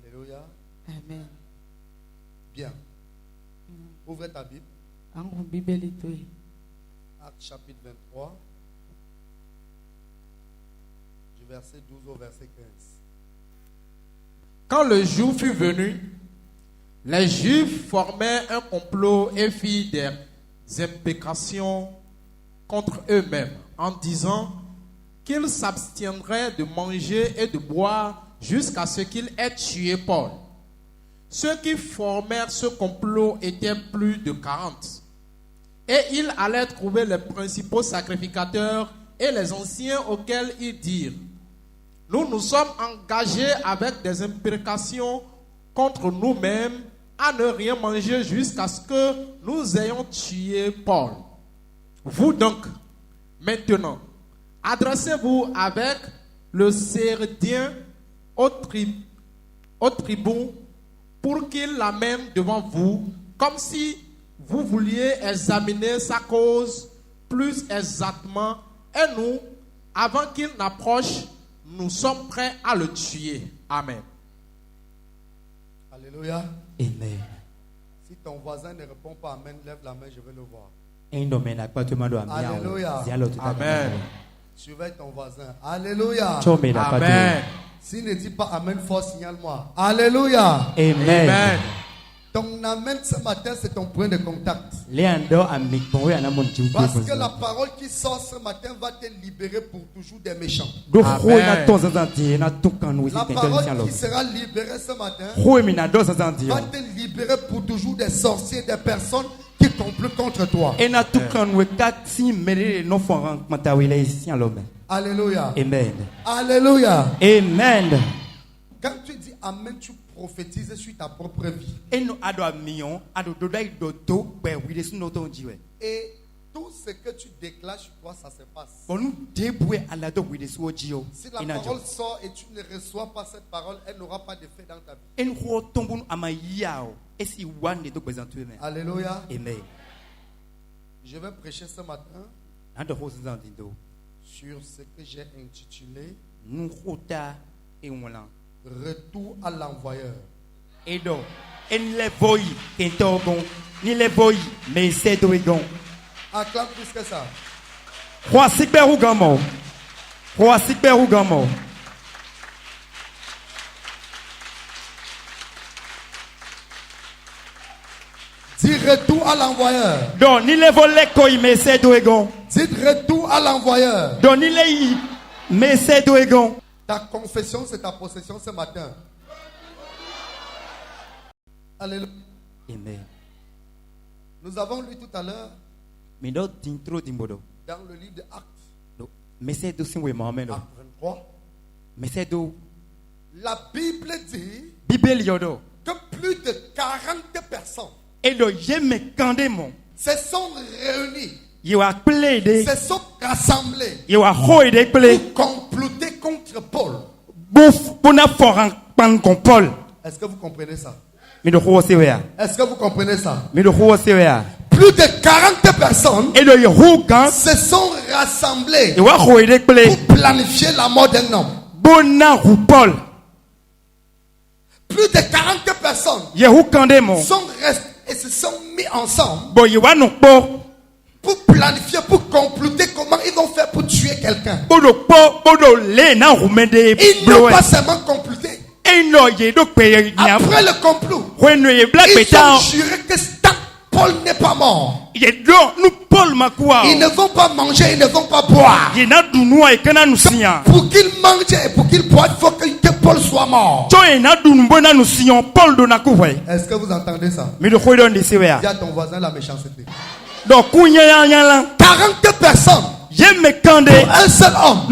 Alléluia. Amen. Bien. Ouvre ta Bible. Actes chapitre 23. Du verset 12 au verset 15. Quand le jour fut venu, les Juifs formaient un complot et firent des imprécations contre eux-mêmes en disant qu'ils s'abstiendraient de manger et de boire jusqu'à ce qu'ils aient tué Paul. Ceux qui formèrent ce complot étaient plus de 40. Et ils allaient trouver les principaux sacrificateurs et les anciens auxquels ils dirent: nous nous sommes engagés avec des imprécations contre nous-mêmes à ne rien manger jusqu'à ce que nous ayons tué Paul. Vous donc, maintenant, adressez-vous avec le Sérédien au tribun pour qu'il l'amène devant vous, comme si vous vouliez examiner sa cause plus exactement. Et nous, avant qu'il n'approche, nous sommes prêts à le tuer. Amen. Alléluia. Amen. Si ton voisin ne répond pas Amen, lève la main, je vais le voir. Alléluia. Amen. Surveille ton voisin. Alléluia. Amen. S'il ne dit pas Amen fort, signale-moi. Alléluia. Amen. Amen. Ton Amen ce matin, c'est ton point de contact. Parce que la parole qui sort ce matin va te libérer pour toujours des méchants. Amen. La parole qui sera libérée ce matin va te libérer pour toujours des sorciers, des personnes qui complotent contre toi. Alléluia. Amen. Alléluia. Amen. Quand tu dis Amen, tu prophétises sur ta propre vie. Et tout ce que tu déclares sur toi, ça se passe. Si la parole sort et tu ne reçois pas cette parole, elle n'aura pas d'effet dans ta vie. Alléluia. Amen. Je vais prêcher ce matin sur ce que j'ai intitulé Retour à l'envoyeur. Acclame plus que ça. Dis retour à l'envoyeur. Dites retour à l'envoyeur. Ta confession, c'est ta possession ce matin. Alléluia. Amen. Nous avons lu tout à l'heure dans le livre de Actes. Actes 23. La Bible dit que plus de 40 personnes se sont réunies, se sont rassemblées pour comploter contre Paul. Est-ce que vous comprenez ça? Est-ce que vous comprenez ça? Plus de 40 personnes se sont rassemblées pour planifier la mort d'un homme. Plus de 40 personnes sont restées et se sont mis ensemble pour planifier, pour comploter comment ils vont faire pour tuer quelqu'un. Ils n'ont pas seulement comploté. Après le complot, ils ont juré que tant Paul n'est pas mort, ils ne vont pas manger, ils ne vont pas boire. Pour qu'ils mangent et pour qu'ils boivent, il faut que Paul soit mort. Est-ce que vous entendez ça? Dis à ton voisin la méchanceté. 40 personnes pour un seul homme.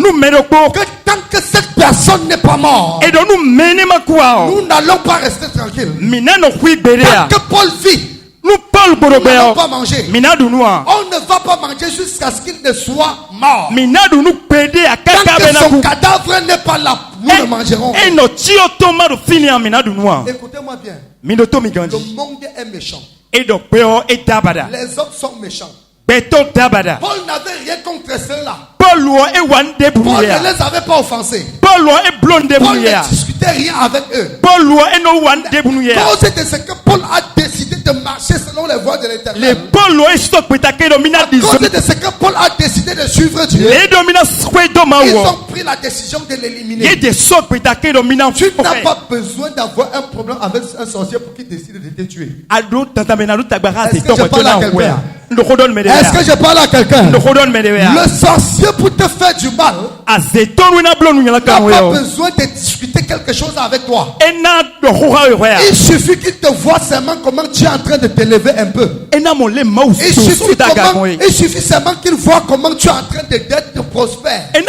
Que tant que cette personne n'est pas morte, nous n'allons pas rester tranquilles. Tant que Paul vit, nous n'allons pas manger. On ne va pas manger jusqu'à ce qu'il ne soit mort. Tant que son cadavre n'est pas là, nous ne mangerons. Écoutez-moi bien. Le monde est méchant. Les hommes sont méchants. Paul n'avait rien contre cela. Paul ne les avait pas offensés. Paul ne discutait rien avec eux. Cause de ce que Paul a décidé de marcher selon les voies de l'Éternel. Cause de ce que Paul a décidé de suivre Dieu. Ils ont pris la décision de l'éliminer. Tu n'as pas besoin d'avoir un problème avec un sorcier pour qu'il décide de te tuer. Est-ce que je parle à quelqu'un? Est-ce que je parle à quelqu'un? Le sorcier pour te faire du mal n'a pas besoin de discuter quelque chose avec toi. Il suffit qu'il te voit seulement comment tu es en train de t'élever un peu. Il suffit seulement qu'il voit comment tu es en train d'être prospère. Il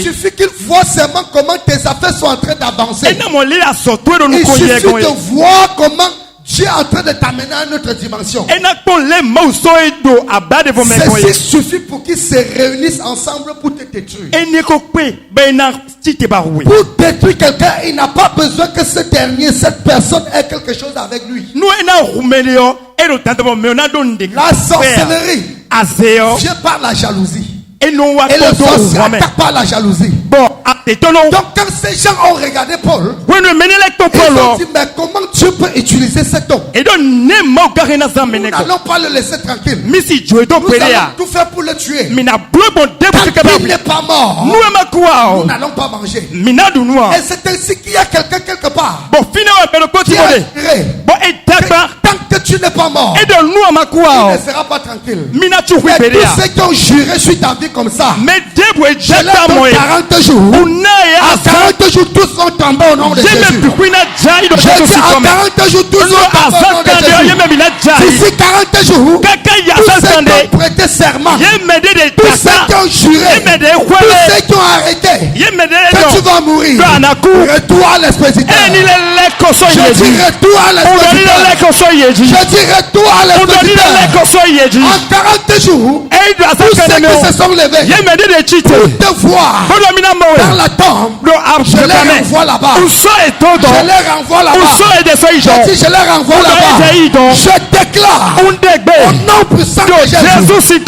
suffit qu'il voit seulement comment tes affaires sont en train d'avancer. Il suffit de voir comment tu es en train de t'amener à une autre dimension. Ceci suffit pour qu'ils se réunissent ensemble pour te détruire. Pour détruire quelqu'un, il n'a pas besoin que cette personne ait quelque chose avec lui. La sorcellerie vient par la jalousie. Et le sorcier attaque par la jalousie. Donc quand ces gens ont regardé Paul, ils ont dit, mais comment tu peux utiliser cet homme? Nous n'allons pas le laisser tranquille. Nous allons tout faire pour le tuer. Tant qu'il n'est pas mort, nous n'allons pas manger. Et c'est ainsi qu'il y a quelqu'un quelque part qui a juré, tant que tu n'es pas mort, il ne sera pas tranquille. Mais tous ceux qui ont juré sur ta vie comme ça, je leur donne 40 jours. À 40 jours, tous sont tombés au nom de Jésus. Je dis à 40 jours, tous sont tombés au nom de Jésus. D'ici 40 jours, tous ceux qui ont prêté serment, tous ceux qui ont juré, tous ceux qui ont arrêté que tu vas mourir, retour à l'expositeur. Je dis retour à l'expositeur. Je dis retour à l'expositeur. En 40 jours, tous ceux qui se sont levés pour te voir dans la tombe, je les renvoie là-bas. Je les renvoie là-bas. Je dis je les renvoie là-bas. Je déclare au nom puissant de Jésus, tous ceux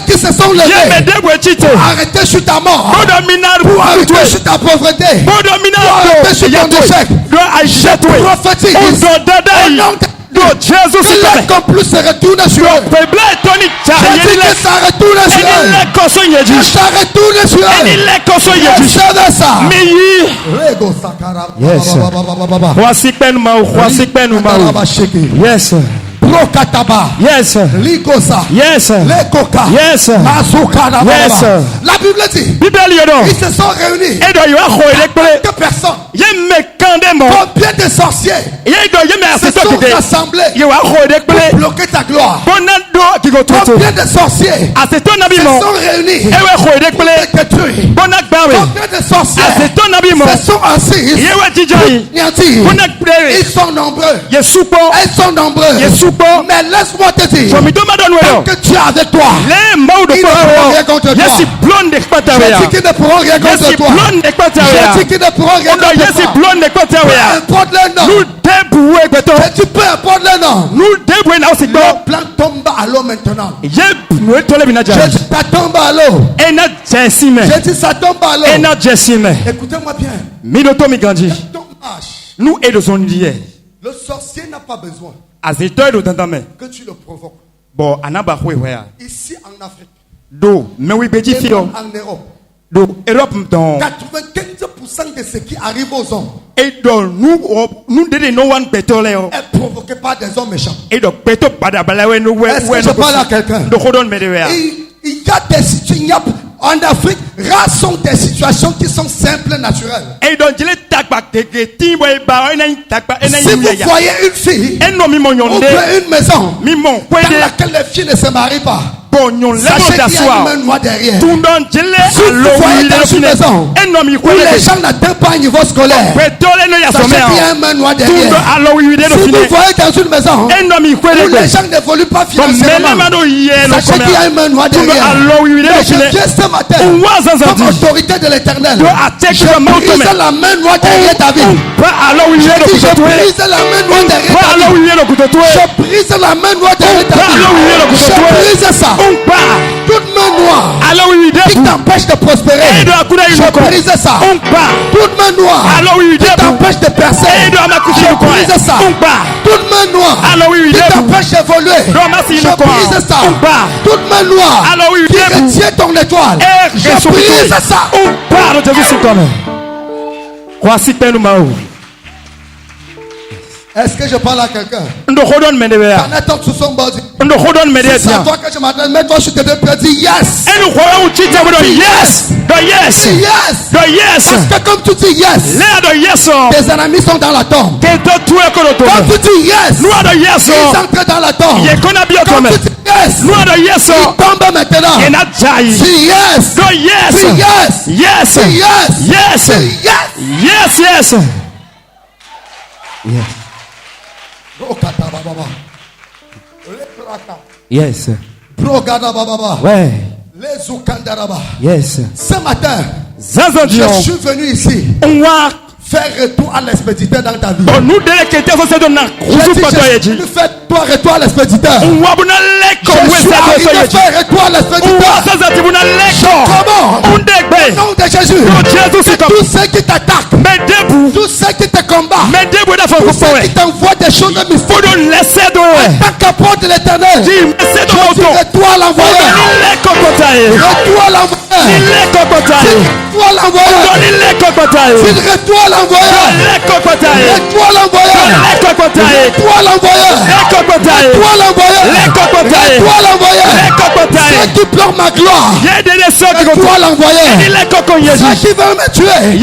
qui se sont levés pour arrêter sur ta mort, pour arrêter sur ta pauvreté, pour arrêter sur ton échec, je prophétise au nom de que les complots se retournent sur eux. Je dis que ça retourne sur eux. Que ça retourne sur eux. Je sais ça. Yes. Prokataba. Yes. Ligosa. Yes. Lekoka. Yes. Mazukana. Yes. La Bible dit. Ils se sont réunis. Que personne. Combien de sorciers se sont rassemblés pour bloquer ta gloire? Combien de sorciers se sont réunis pour te détruire? Combien de sorciers se sont assis? Ils sont nombreux. Ils sont nombreux. Mais laisse-moi te dire, tant que tu es avec toi, ils ne pourront rien contre toi. Je dis qu'ils ne pourront rien contre toi. Je dis qu'ils ne pourront rien contre toi. Peu importe le nom. Et tu peux importe le nom. Le plan tombe à l'eau maintenant. Je dis ça tombe à l'eau. Je dis ça tombe à l'eau. Écoutez-moi bien. Nous et le le sorcier n'a pas besoin que tu le provoques. Ici en Afrique, et même en Europe, 95% de ce qui arrive aux hommes est provoqué par des hommes méchants. Est-ce que je parle à quelqu'un? Il y a des situations. En Afrique, rares sont des situations qui sont simples, naturelles. Si vous voyez une fille ou une maison dans laquelle les filles ne se marient pas, Sachez qu'il y a une main noire derrière. Si vous voyez dans une maison où les gens n'atteignent pas un niveau scolaire, sachez qu'il y a une main noire derrière. Si vous voyez dans une maison où les gens n'évoluent pas financièrement, sachez qu'il y a une main noire derrière. Mais je viens ce matin comme autorité de l'Éternel. Je brise la main noire derrière ta vie. Je brise la main noire derrière ta vie. Je brise la main noire derrière ta vie. Je brise ça. Toute main noire qui t'empêche de prospérer, je brise ça. Toute main noire qui t'empêche de percer, je brise ça. Toute main noire qui t'empêche d'évoluer, je brise ça. Toute main noire qui retient ton étoile, je brise ça. Est-ce que je parle à quelqu'un? C'est à toi que je m'adresse. Mets-toi sur tes deux pieds. Dis yes. Yes. Yes. Parce que comme tu dis yes, tes ennemis sont dans la tombe. Comme tu dis yes, ils entrent dans la tombe. Comme tu dis yes, ils tombent maintenant. Dis yes. Yes. Yes. Yes. Ouais. Yes. Ce matin, je suis venu ici faire retour à l'expéditeur dans ta vie. Je dis, fais toi retour à l'expéditeur. Je suis arrivé à faire retour à l'expéditeur. Je commande au nom de Jésus. Tous ceux qui t'attaquent, tous ceux qui te combattent, tous ceux qui t'envoient des choses mystiques, en tant qu'apôtre de l'Éternel, je dis retour à l'envoyeur. Retour à l'envoyeur. Retour à l'envoyeur. Retour à l'envoyeur. Retour à l'envoyeur. Retour à l'envoyeur. Retour à l'envoyeur. Ceux qui pleurent ma gloire, retour à l'envoyeur. Ceux qui veulent me tuer,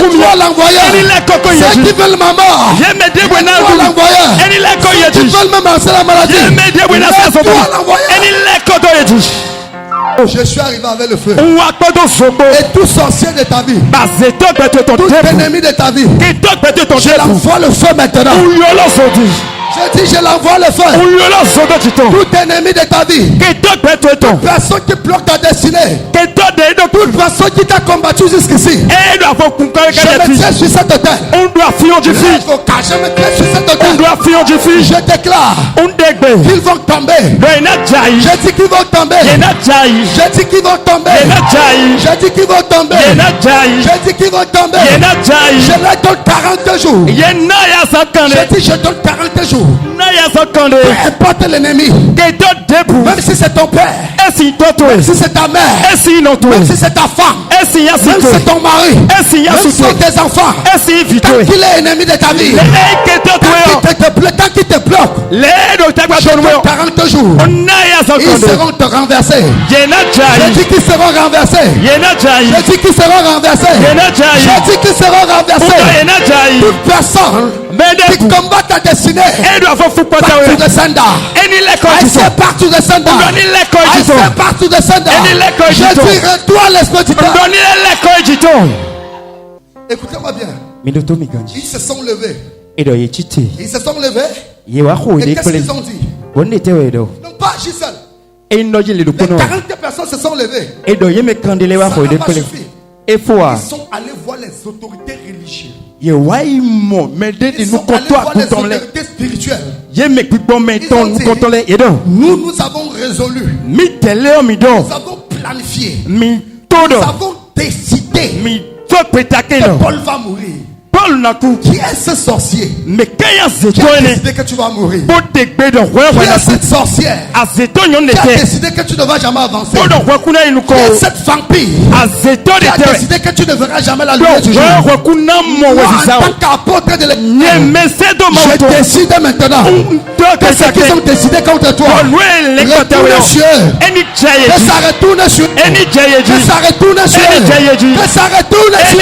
retour à l'envoyeur. Ceux qui veulent ma mort, retour à l'envoyeur. Ceux qui veulent me masser la maladie, retour à l'envoyeur. Je suis arrivé avec le feu. Et tout sorcier de ta vie, tout ennemi de ta vie, je l'envoie le feu maintenant. Je dis, je l'envoie le feu. Tout ennemi de ta vie, toute personne qui bloque ta destinée, toute personne qui t'a combattu jusqu'ici, je me tiens sur cette terre. Je me tiens sur cette terre. Je déclare qu'ils vont tomber. Je dis qu'ils vont tomber. Je dis qu'ils vont tomber. Je dis qu'ils vont tomber. Je dis qu'ils vont tomber. Je leur donne 40 jours. Je dis, je donne 40 jours. Peu importe l'ennemi, même si c'est ton père, même si c'est ta mère, même si c'est ta femme, même si c'est ton mari, même si c'est tes enfants, tant qu'il est ennemi de ta vie, tant qu'il te bloque, je donne 40 jours, ils seront te renversés. Je dis qu'ils seront renversés. Je dis qu'ils seront renversés. Je dis qu'ils seront renversés. Toute personne qui combat ta destinée, back to the sender. I say back to the sender. I say back to the sender. Je dis retour à l'expéditeur. Écoutez-moi bien. Ils se sont levés. Ils se sont levés. Et qu'est-ce qu'ils ont dit? Non pas Gisèle. Les 40 personnes se sont levées. Ça n'a pas suffi. Ils sont allés voir les autorités religieuses. Ils sont allés voir les autorités spirituelles. Ils ont dit, nous avons résolu. Nous avons planifié. Nous avons décidé que Paul va mourir. Qui est ce sorcier? Qui a décidé que tu vas mourir? Qui est cette sorcière? Qui a décidé que tu ne vas jamais avancer? Qui est cette vampire? Qui a décidé que tu ne verras jamais la lumière du jour? Moi, en tant qu'apôtre de l'Église, je décide maintenant que ceux qui ont décidé contre toi retournent sur eux. Que ça retourne sur eux. Que ça retourne sur eux. Que ça retourne sur eux.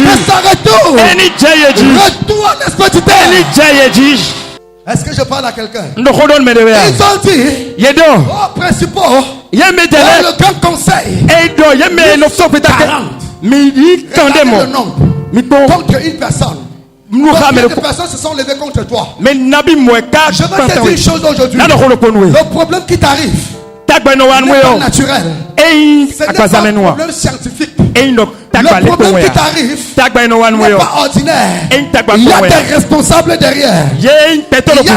Que ça retourne. Retour à l'expéditeur. Est-ce que je parle à quelqu'un? Ils ont dit, oh, principaux, le grand conseil, 40. Regardez le nombre contre une personne. Combien de personnes se sont levées contre toi? Je vais te dire une chose aujourd'hui. Le problème qui t'arrive n'est pas naturel. Ce n'est pas un problème scientifique. Le problème qui t'arrive n'est pas ordinaire. Il y a des responsables derrière. Il y a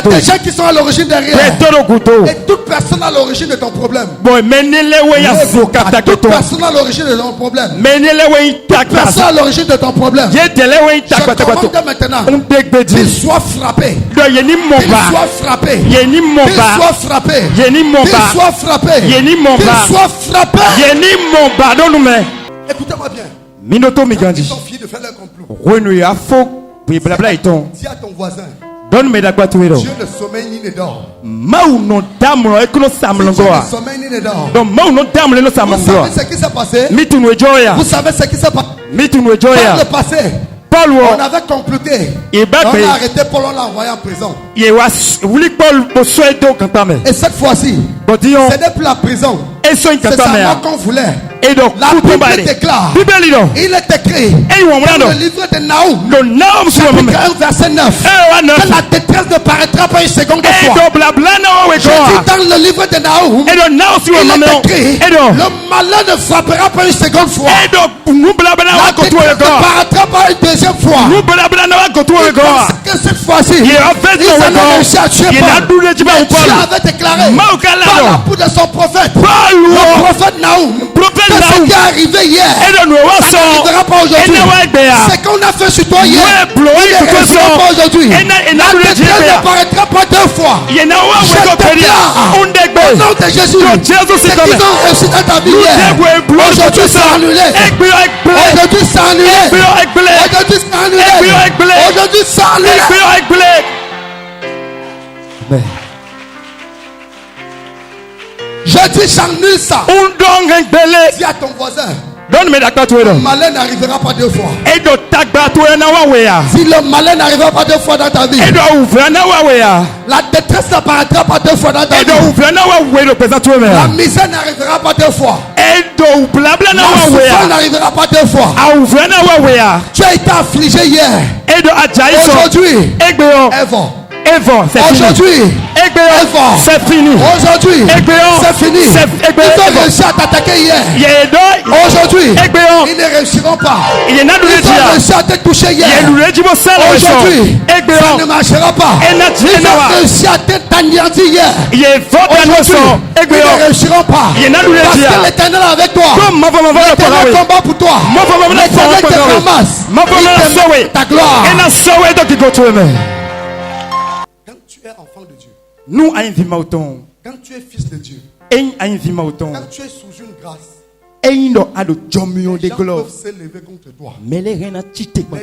des gens qui sont à l'origine derrière. Et toute personne à l'origine de ton problème. Toute personne à l'origine de ton problème. Toute personne à l'origine de ton problème. Je commande maintenant qu'il soit frappé. Qu'il soit frappé. Qu'il soit frappé. Qu'il soit frappé. Qu'il soit frappé. Écoutez-moi bien. Minoto Migandi. Ils sont fiers de faire leur complot. Dis à ton voisin. Donne-moi d'accord tout Dieu ne sommeille ni ne dort. Mauno damlo eklo samlongoa. Dieu ne sommeille ni ne dort. Donc mauno damlo no samlongoa. Vous savez ce qui s'est passé? Mitunu joya. Vous savez ce qui s'est passé? Mitunu joya. Dans le passé, on avait comploté. On a arrêté Paul, on l'a envoyé en prison. Et cette fois-ci, ce n'est plus la prison. C'est sa mort qu'on voulait. La Bible déclare, il est écrit dans le livre de Naoum, chapitre 1, verset 9, que la détresse ne paraîtra pas une seconde fois. Je dis dans le livre de Naoum, il est écrit, le malheur ne frappera pas une seconde fois. La détresse ne paraîtra pas une deuxième fois. Et que cette fois-ci, ils avaient réussi à tuer Paul. Mais Dieu avait déclaré par la bouche de son prophète, le prophète Naoum, que ce qui est arrivé hier, ça n'arrivera pas aujourd'hui. Ce qu'on a fait sur toi hier, il ne réussira pas aujourd'hui. La détresse ne paraîtra pas deux fois. Je déclare au nom de Jésus, ce qu'ils ont réussi dans ta vie hier, aujourd'hui c'est annulé. Aujourd'hui c'est annulé. Aujourd'hui c'est annulé. Aujourd'hui c'est annulé. Je dis j'annule ça. Dis à ton voisin. Le malheur n'arrivera pas deux fois. Si le malheur n'arrivera pas deux fois dans ta vie, la détresse n'apparaîtra pas deux fois dans ta vie. La misère n'arrivera pas deux fois. La souffrance n'arrivera pas deux fois. Tu as été affligé hier. Aujourd'hui, aujourd'hui, c'est fini. Aujourd'hui, c'est fini. Ils ont réussi à t'attaquer hier. Aujourd'hui, ils ne réussiront pas. Ils ont réussi à te toucher hier. Aujourd'hui, ça ne marchera pas. Ils ont réussi à t'anéantir hier. Aujourd'hui, ils ne réussiront pas. Parce que l'Éternel est avec toi. L'Éternel combat pour toi. L'Éternel te ramasse. Il te met ta gloire. Enfant de Dieu. Quand tu es fils de Dieu. Quand tu es sous une grâce. Les gens peuvent se lever contre toi. Les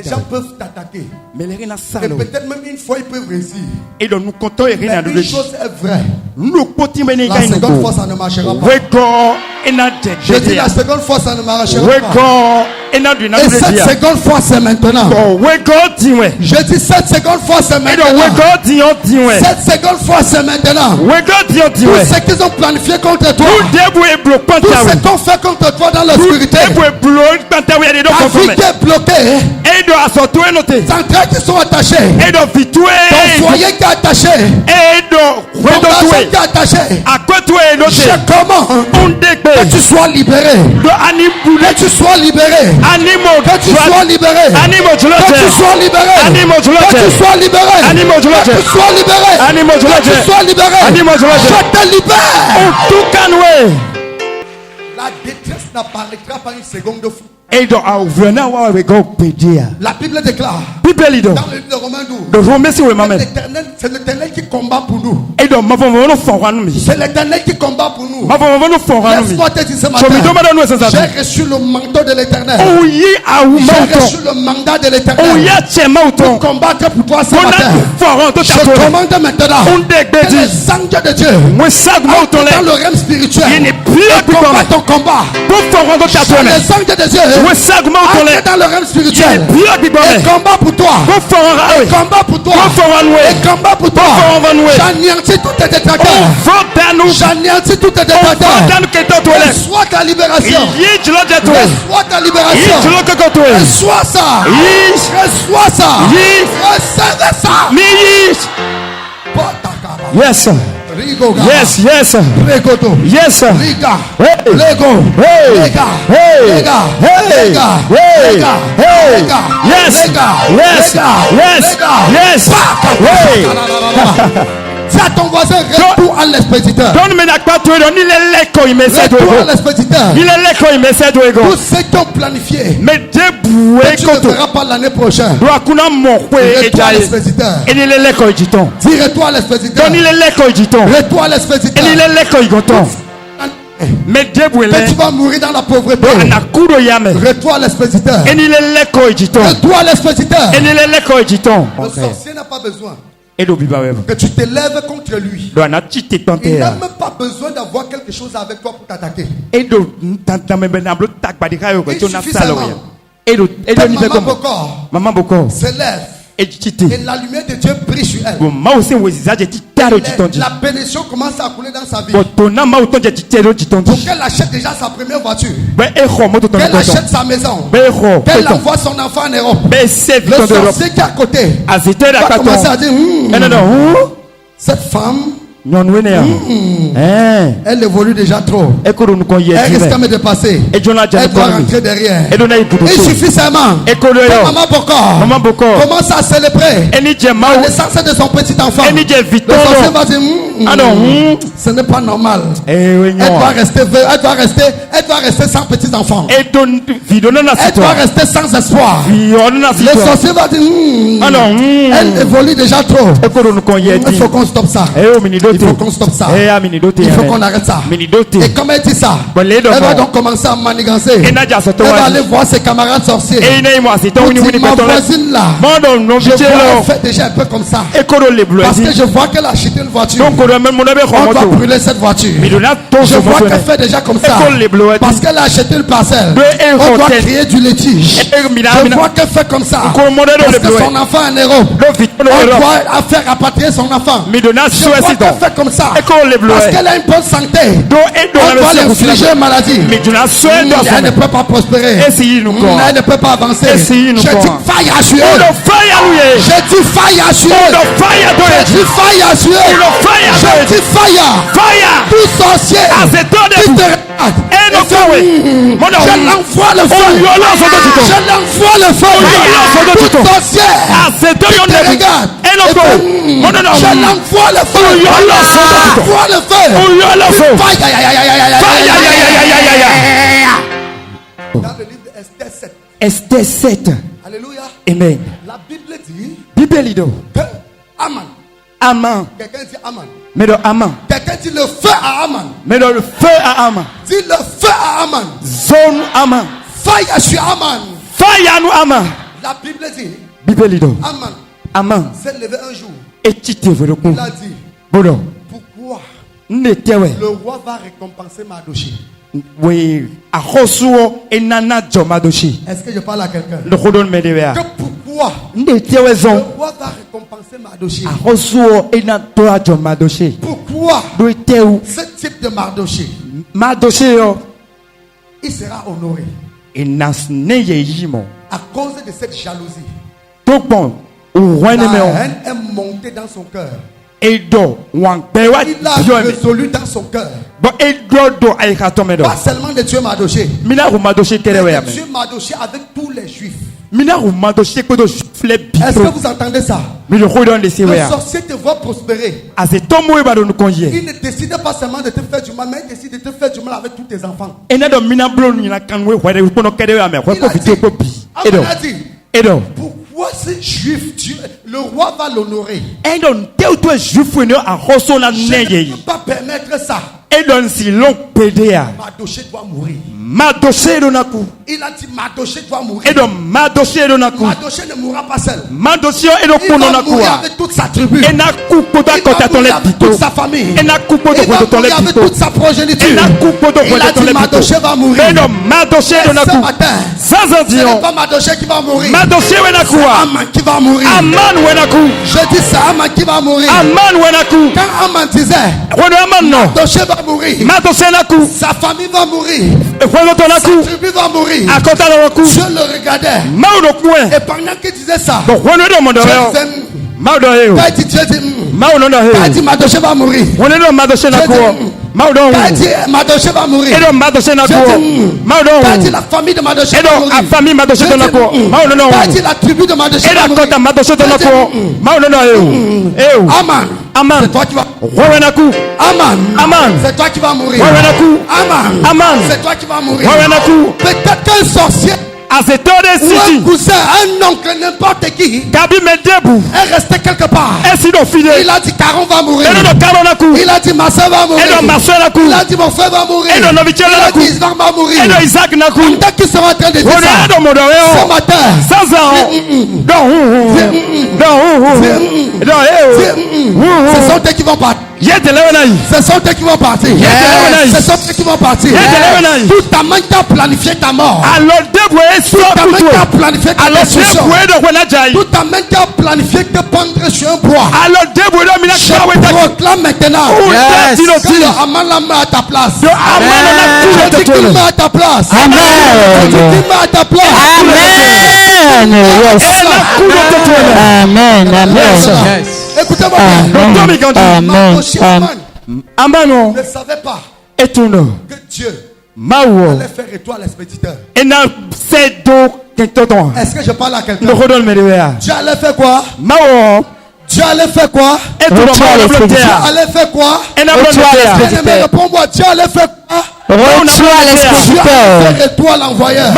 gens peuvent t'attaquer. Et peut-être même une fois ils peuvent réussir. Mais une chose est vraie. La seconde fois ça ne marchera pas. Je dis la seconde fois ça ne marchera pas. Et cette seconde fois c'est maintenant. Je dis cette seconde fois c'est maintenant. Cette seconde fois c'est maintenant. Tout ce qu'ils ont planifié contre toi. Tout ce qu'on fait contre toi dans la spiritualité. Ta vie qui est bloquée. Tes entrailles qui sont attachées. Ton foyer qui est attaché. Ton maison qui est attaché. Je commande que tu sois libéré. Que tu sois libéré. Que tu sois libéré. Que tu sois libéré. Que tu sois libéré. Que tu sois libéré. Que tu sois libéré. Je te libère. La détresse n'apparaîtra pas une seconde fois. La Bible déclare dans le livre de Romains 12, c'est l'Éternel qui combat pour nous. C'est l'Éternel qui combat pour nous. Laisse-moi te dire ce matin, j'ai reçu le mandat de l'Éternel. J'ai reçu le mandat de l'Éternel pour combattre pour toi ce matin. Je commande maintenant que les anges de Dieu entrent dans le règne spirituel et combattent ton combat. Les anges de Dieu entrent dans le règne spirituel et combattent pour pour toi. Et combat pour toi. Et combat pour toi. J'anéantis tous tes détracteurs. J'anéantis tous tes détracteurs. Reçois ta libération. Reçois ta libération. Reçois ça. Reçois ça. Recevez ça. Yes. Yes, yes. Regodo. Yes. Liga. Hey. Lego. Hey. Lega. Hey. Lega. Hey. Lega. Hey. Lega. Hey. Lega. Yes. Lega. Yes. Lega. Yes. Lega. Yes. Hey. Dis à ton voisin, retourne à l'expéditeur. Retourne à l'expéditeur. Tous ceux qui ont planifié, mais tu ne feras pas l'année prochaine. Retourne à l'expéditeur. Dis retourne à l'expéditeur. Retourne à l'expéditeur. Mais tu vas mourir dans la pauvreté. Retourne à l'expéditeur. Retourne à l'expéditeur. Le sorcier n'a pas besoin que tu t'élèves contre lui. Il n'a même pas besoin d'avoir quelque chose avec toi pour t'attaquer. Il suffit seulement que Maman Boko s'élève et la lumière de Dieu brille sur elle. La bénédiction commence à couler dans sa vie. Pour qu'elle achète déjà sa première voiture, qu'elle achète sa maison, qu'elle envoie son enfant en Europe. Le sorcier qui est à côté va commencer à dire cette femme, elle évolue déjà trop. Elle risque de me dépasser. Elle doit rentrer derrière. Il suffit seulement que Maman Boko commence à célébrer la naissance de son petit enfant. Le sorcier va dire ce n'est pas normal. Elle doit rester sans petit enfant. Elle doit rester sans espoir. Le sorcier va dire elle évolue déjà trop. Il faut qu'on stoppe ça. Il faut qu'on stoppe ça. Il faut qu'on arrête ça. Et comme elle dit ça, elle va donc commencer à manigancer. Elle va aller voir ses camarades sorciers. Pour dire, ma voisine là, je vois qu'elle fait déjà un peu comme ça. Parce que je vois qu'elle a acheté une voiture. On doit brûler cette voiture. Je vois qu'elle fait déjà comme ça. Parce qu'elle a acheté une parcelle. On doit créer du litige. Je vois qu'elle fait comme ça. Parce que son enfant est en Europe. On doit faire rapatrier son enfant. Je vois qu'elle fait comme ça parce qu'elle a une bonne santé. On doit l'infliger une maladie. Elle ne peut pas prospérer. Elle ne peut pas avancer. Je dis faille à tuer. Je dis faille à tuer. Je dis faille à tuer. Je dis faille. Tout sorcier qui te regarde, je l'envoie le feu. Je l'envoie le feu. Tout sorcier qui te regarde, je l'envoie le feu. Envoie le feu. Dans le livre de Esther 7. Alléluia. Amen. La Bible dit que Aman. Quelqu'un dit Aman. Mais le Aman. Quelqu'un dit le feu à Aman. Mais le feu à Aman. Dis le feu à Aman. Zone Aman. Faille sur Aman. Faille à nous Aman. La Bible dit Aman s'est levé un jour. Et il a dit pourquoi le roi va récompenser Mardochée? Oui, est-ce que je parle à quelqu'un? Que pourquoi le roi va récompenser Mardochée? Pourquoi ce type de Mardochée il sera honoré à cause de cette jalousie? La haine est montée dans son cœur. Il a résolu dans son cœur pas seulement de tuer Mardochée, mais de tuer Mardochée avec tous les juifs. Est-ce que vous entendez ça? Le sorcier te voit prospérer. Il ne décide pas seulement de te faire du mal, mais il décide de te faire du mal avec tous tes enfants. Il a dit pourquoi ce juif, le roi va l'honorer? Je ne peux pas permettre ça. Mardochée doit mourir. Il a dit Madoché doit mourir. Et donc Madoché ne mourra pas seul. Il va mourir avec toute sa tribu. Il va mourir avec toute sa famille. Il va mourir avec toute sa progéniture. Il a dit Madoché va mourir. Et ce matin, ce n'est pas Madoché qui va mourir. C'est Aman qui va mourir. Je dis c'est Aman qui va mourir. Quand Aman disait Madoché va mourir, sa famille va mourir, sa tribu va mourir, je le regardais. Et pendant qu'il disait ça, Dieu dit Madoché va mourir. Madoché va mourir. La famille de Madoché va mourir. La tribu de Madoché va mourir. Aman, c'est toi qui vas mourir. Aman, c'est toi qui vas mourir. Aman, c'est toi qui vas mourir. Peut-être qu'un sorcier, un cousin, un oncle, n'importe qui est resté quelque part. Il a dit Caron va mourir. Il a dit ma soeur va mourir. Il a dit mon frère va mourir. Il a dit Isaac va mourir. Peut-être qu'ils sont en train de dire ça ce matin. Ce sont eux qui vont partir. Ce sont eux qui vont partir. Ce sont eux qui vont partir. Toute ta main qui a planifié ta mort. Toute ta main qui a planifié ta destruction. Toute ta main qui a planifié te pendre sur un bois. Je proclame maintenant que le Aman la met à ta place. Je dis qu'il met à ta place. Je dis qu'il met à ta place. Amen. Écoutez-moi bien. Aman ne savait pas que Dieu allait faire étoile l'expéditeur. Est-ce que je parle à quelqu'un? Dieu allait faire quoi? Dieu allait faire quoi? Dieu allait faire quoi? Réponds-moi, Dieu allait faire quoi? Étoile envoyeur.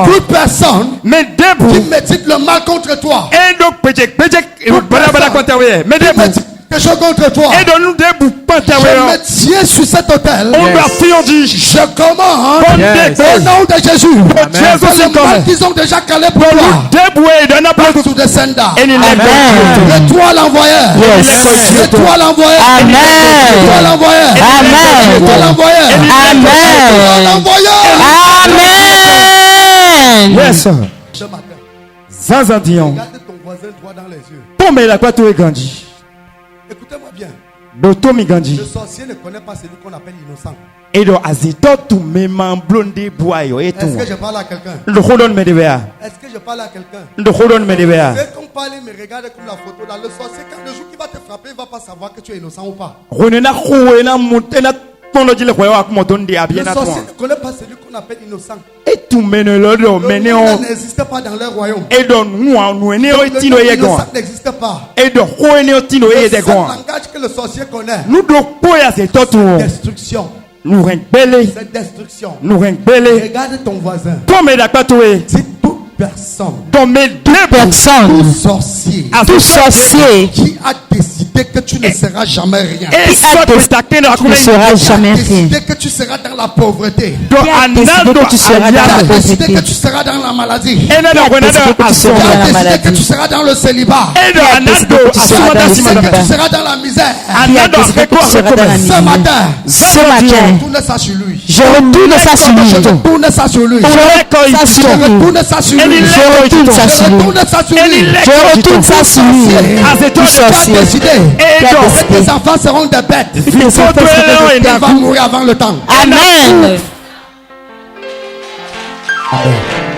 Toute personne qui médite le mal contre toi, quelque chose contre toi, je me tiens sur cet hôtel. Je commande au nom de Jésus. Le mal qu'ils ont déjà calé pour toi, sous descendant. L'étoile envoyeur. L'étoile envoyeur. L'étoile envoyeur. L'étoile envoyeur. Amen. Yes. Ce matin, Zazadion. regarde ton voisin droit dans les yeux. Écoutez-moi bien. Le sorcier ne connaît pas celui qu'on appelle innocent. Est-ce que je parle à quelqu'un? Est-ce que je parle à quelqu'un? Dès qu'on parle, mais regarde comme la photo là. Le sorcier, quand le jour qui va te frapper, il ne va pas savoir que tu es innocent ou pas. Le sorcier ne connaît pas celui qu'on appelle innocent. Le monde n'existe pas dans leur royaume. Le innocent n'existe pas. Le seul langage que le sorcier connaît, c'est destruction. C'est destruction. Regarde ton voisin. C'est toute personne, tout sorcier qui a décidé que tu ne seras jamais rien, décidé que tu seras dans la pauvreté, décidé que tu seras dans la maladie, décidé que tu seras dans le célibat, décidé que tu seras dans la misère. Ce matin, tourne ça sur lui. Je retourne ça sur lui. Je retourne ça sur lui. Je retourne ça sur lui. Je retourne ça sur lui. Je retourne ça sur lui. Tout sorcier. Tes enfants seront des bêtes. Il va mourir avant le temps. Amen. Amen.